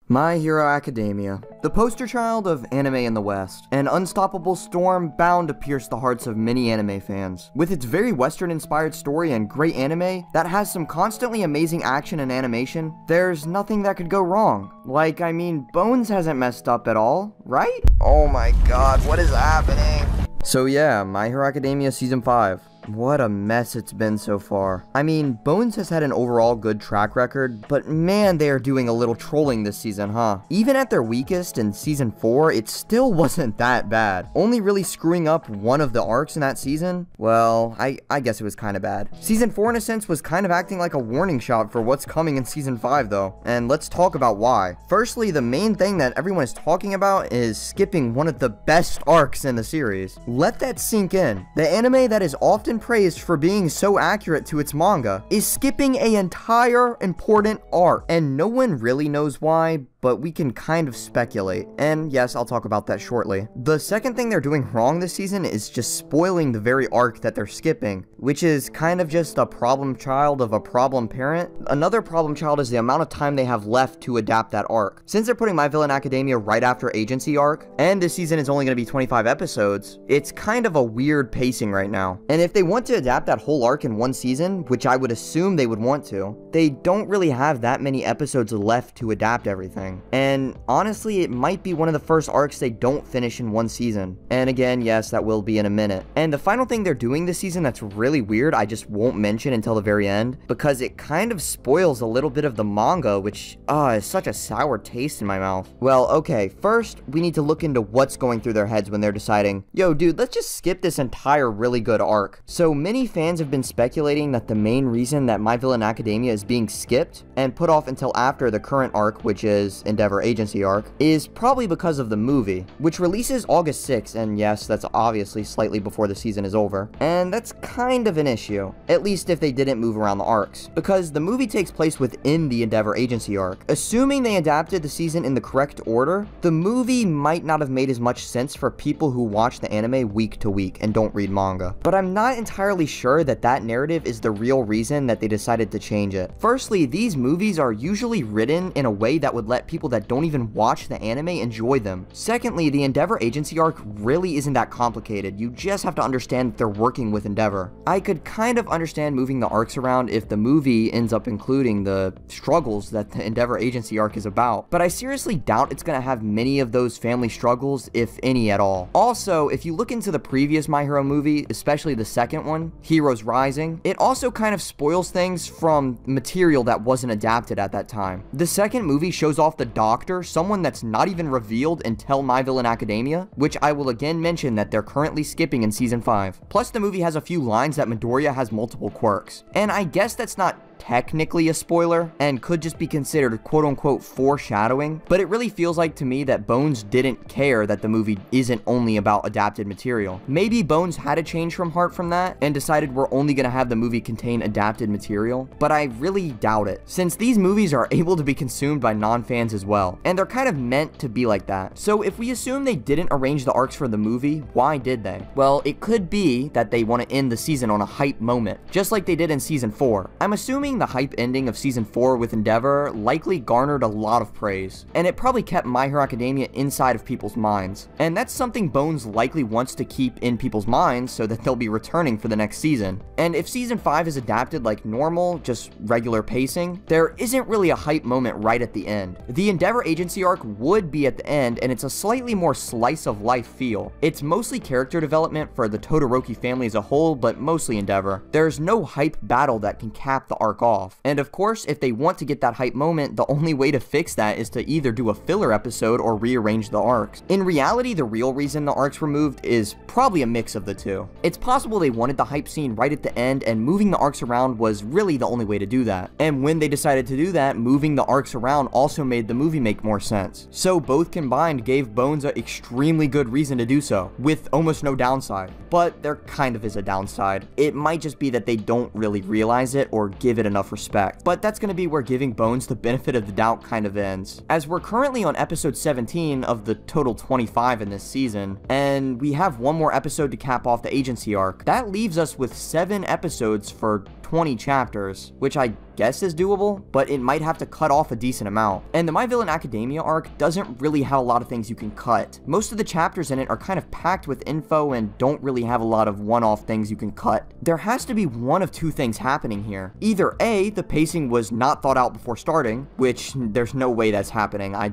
My Hero Academia, the poster child of anime in the West, an unstoppable storm bound to pierce the hearts of many anime fans. With its very Western-inspired story and great anime that has some constantly amazing action and animation, there's nothing that could go wrong. Like, I mean, Bones hasn't messed up at all, right? Oh my god, what is happening? So yeah, My Hero Academia Season 5. What a mess it's been so far. I mean, Bones has had an overall good track record, but man, they are doing a little trolling this season, huh? Even at their weakest in Season 4, it still wasn't that bad. Only really screwing up one of the arcs in that season? Well, I guess it was kinda bad. Season 4, in a sense, was kind of acting like a warning shot for what's coming in Season 5, though. And let's talk about why. Firstly, the main thing that everyone is talking about is skipping one of the best arcs in the series. Let that sink in. The anime that is often praised for being so accurate to its manga is skipping an entire important arc, and no one really knows why, but we can kind of speculate. And yes, I'll talk about that shortly. The second thing they're doing wrong this season is just spoiling the very arc that they're skipping, which is kind of just a problem child of a problem parent. Another problem child is the amount of time they have left to adapt that arc. Since they're putting My Villain Academia right after Agency Arc, and this season is only going to be 25 episodes, it's kind of a weird pacing right now. And if they want to adapt that whole arc in one season, which I would assume they would want to, they don't really have that many episodes left to adapt everything. And honestly, it might be one of the first arcs they don't finish in one season. And again, yes, that will be in a minute. And the final thing they're doing this season that's really weird, I just won't mention until the very end, because it kind of spoils a little bit of the manga, which, is such a sour taste in my mouth. Well, okay, first, we need to look into what's going through their heads when they're deciding, yo, dude, let's just skip this entire really good arc. So many fans have been speculating that the main reason that My Villain Academia is being skipped and put off until after the current arc, which is Endeavour Agency Arc, is probably because of the movie, which releases August 6th, and yes, that's obviously slightly before the season is over, and that's kind of an issue, at least if they didn't move around the arcs, because the movie takes place within the Endeavour Agency Arc. Assuming they adapted the season in the correct order, the movie might not have made as much sense for people who watch the anime week to week and don't read manga, but I'm not entirely sure that that narrative is the real reason that they decided to change it. Firstly, these movies are usually written in a way that would let people that don't even watch the anime enjoy them. Secondly, the Endeavour Agency Arc really isn't that complicated. You just have to understand that they're working with Endeavour. I could kind of understand moving the arcs around if the movie ends up including the struggles that the Endeavour Agency Arc is about, but I seriously doubt it's going to have many of those family struggles, if any at all. Also, if you look into the previous My Hero movie, especially the second one, Heroes Rising, it also kind of spoils things from material that wasn't adapted at that time. The second movie shows off the Doctor, someone that's not even revealed until My Villain Academia, which I will again mention that they're currently skipping in Season 5. Plus, the movie has a few lines that Midoriya has multiple quirks. And I guess that's not technically a spoiler and could just be considered quote-unquote foreshadowing, but it really feels like to me that Bones didn't care that the movie isn't only about adapted material. Maybe Bones had a change from heart from that and decided we're only gonna have the movie contain adapted material, but I really doubt it, since these movies are able to be consumed by non-fans as well, and they're kind of meant to be like that. So if we assume they didn't arrange the arcs for the movie, why did they? Well, it could be that they want to end the season on a hype moment, just like they did in Season 4. I'm assuming the hype ending of Season 4 with Endeavour likely garnered a lot of praise, and it probably kept My Hero Academia inside of people's minds. And that's something Bones likely wants to keep in people's minds so that they'll be returning for the next season. And if Season 5 is adapted like normal, just regular pacing, there isn't really a hype moment right at the end. The Endeavour Agency Arc would be at the end, and it's a slightly more slice of life feel. It's mostly character development for the Todoroki family as a whole, but mostly Endeavour. There's no hype battle that can cap the arc off. And of course, if they want to get that hype moment, the only way to fix that is to either do a filler episode or rearrange the arcs. In reality, the real reason the arcs were moved is probably a mix of the two. It's possible they wanted the hype scene right at the end, and moving the arcs around was really the only way to do that. And when they decided to do that, moving the arcs around also made the movie make more sense. So both combined gave Bones an extremely good reason to do so, with almost no downside. But there kind of is a downside. It might just be that they don't really realize it or give it enough respect. But that's going to be where giving Bones the benefit of the doubt kind of ends, as we're currently on episode 17 of the total 25 in this season, and we have one more episode to cap off the agency arc. That leaves us with 7 episodes for 20 chapters, which I guess is doable, but it might have to cut off a decent amount. And the My Villain Academia arc doesn't really have a lot of things you can cut. Most of the chapters in it are kind of packed with info and don't really have a lot of one-off things you can cut. There has to be one of two things happening here. Either A, the pacing was not thought out before starting, which there's no way that's happening. I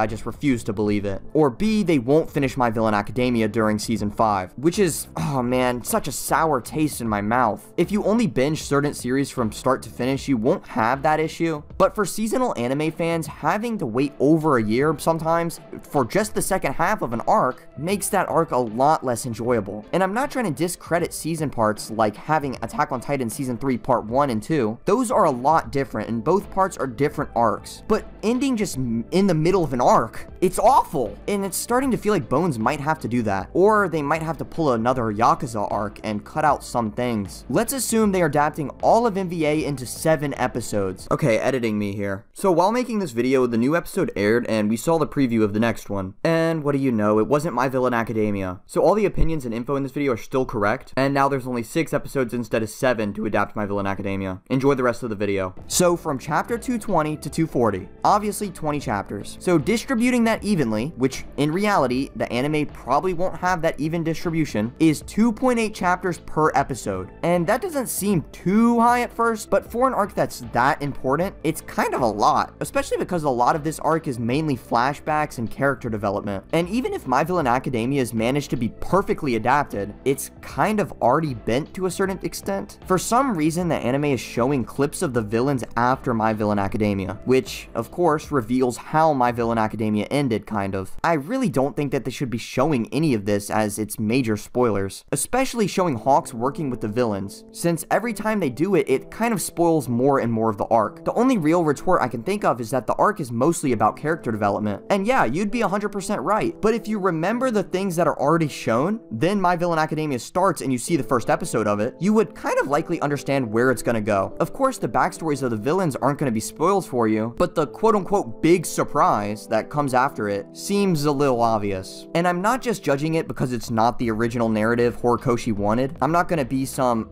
just refuse to believe it. Or B, they won't finish My Villain Academia during season 5, which is, oh man, such a sour taste in my mouth. If you only binge certain series from start to finish, you won't have that issue. But for seasonal anime fans, having to wait over a year sometimes for just the second half of an arc makes that arc a lot less enjoyable. And I'm not trying to discredit season parts like having Attack on Titan season 3 part 1 and 2. Those are a lot different and both parts are different arcs. But ending just in the middle of an arc, it's awful. And it's starting to feel like Bones might have to do that. Or they might have to pull another Yakuza arc and cut out some things. Let's assume they are adapting all of MVA into 7 episodes. Okay, editing me here. So while making this video, the new episode aired and we saw the preview of the next one. And what do you know, it wasn't My Villain Academia. So all the opinions and info in this video are still correct, and now there's only 6 episodes instead of 7 to adapt My Villain Academia. Enjoy the rest of the video. So from chapter 220 to 240, obviously 20 chapters. So distributing that evenly, which in reality, the anime probably won't have that even distribution, is 2.8 chapters per episode. And that doesn't seem too high at first, but for an arc that's that important, it's kind of a lot, especially because a lot of this arc is mainly flashbacks and character development. And even if My Villain Academia has managed to be perfectly adapted, it's kind of already bent to a certain extent. For some reason, the anime is showing clips of the villains after My Villain Academia, which, of course, reveals how My Villain Academia ended, kind of. I really don't think that they should be showing any of this as it's major spoilers, especially showing Hawks working with the villains, since every time they do it, it kind of spoils more and more of the arc. The only real retort I can think of is that the arc is mostly about character development. And yeah, you'd be 100% right, but if you remember the things that are already shown, then My Villain Academia starts and you see the first episode of it, you would kind of likely understand where it's gonna go. Of course, the backstories of the villains aren't gonna be spoiled for you, but the quote-unquote big surprise that comes after it seems a little obvious. And I'm not just judging it because it's not the original narrative Horikoshi wanted. I'm not gonna be some,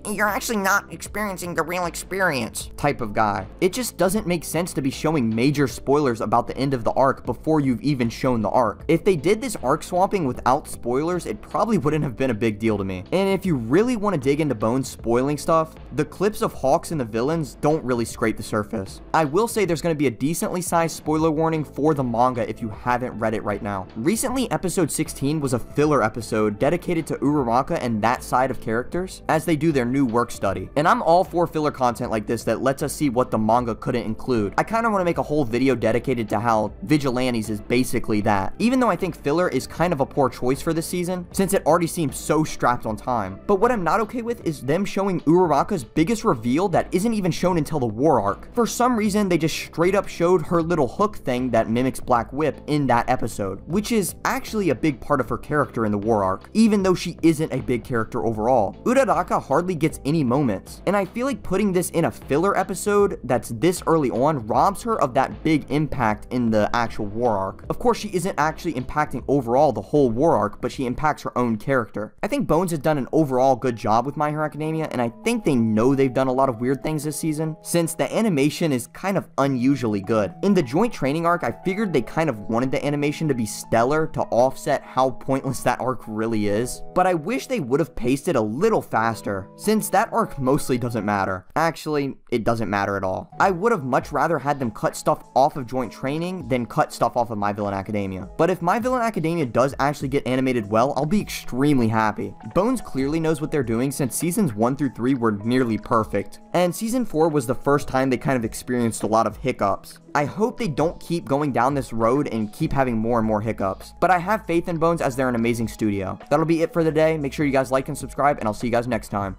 you're actually not experiencing the real experience type of guy. It just doesn't make sense to be showing major spoilers about the end of the arc before you've even shown the arc. If they did this arc swapping without spoilers, it probably wouldn't have been a big deal to me. And if you really want to dig into Bones spoiling stuff, the clips of Hawks and the villains don't really scrape the surface. I will say there's going to be a decently sized spoiler warning for the manga if you haven't read it right now. Recently, episode 16 was a filler episode dedicated to Uraraka and that side of characters as they do their new work study. And I'm all for filler content like this that lets us see what the manga couldn't include. I kind of want to make a whole video dedicated to how Vigilantes is basically that, even though I think filler is kind of a poor choice for this season, since it already seems so strapped on time. But what I'm not okay with is them showing Uraraka's biggest reveal that isn't even shown until the war arc. For some reason, they just straight up showed her little hook thing that mimics Black Whip in that episode, which is actually a big part of her character in the war arc, even though she isn't a big character overall. Uraraka hardly gets any moments, and I feel like putting this in a filler episode that's this early on robs her of that big impact in the actual war arc. Of course, she isn't actually impacting overall the whole war arc, but she impacts her own character. I think Bones has done an overall good job with My Hero Academia, and I think they know they've done a lot of weird things this season, since the animation is kind of unusually good. In the joint training arc, I figured they kind of wanted the animation to be stellar to offset how pointless that arc really is, but I wish they would have paced it a little faster, since that arc mostly doesn't matter. Actually, it doesn't matter at all. I would have much rather had them cut stuff off of joint training than cut stuff off of My Villain Academia. But if My Villain Academia does actually get animated well, I'll be extremely happy. Bones clearly knows what they're doing since seasons 1 through 3 were nearly perfect, and season 4 was the first time they kind of experienced a lot of hiccups. I hope they don't keep going down this road and keep having more and more hiccups, but I have faith in Bones as they're an amazing studio. That'll be it for the day. Make sure you guys like and subscribe, and I'll see you guys next time.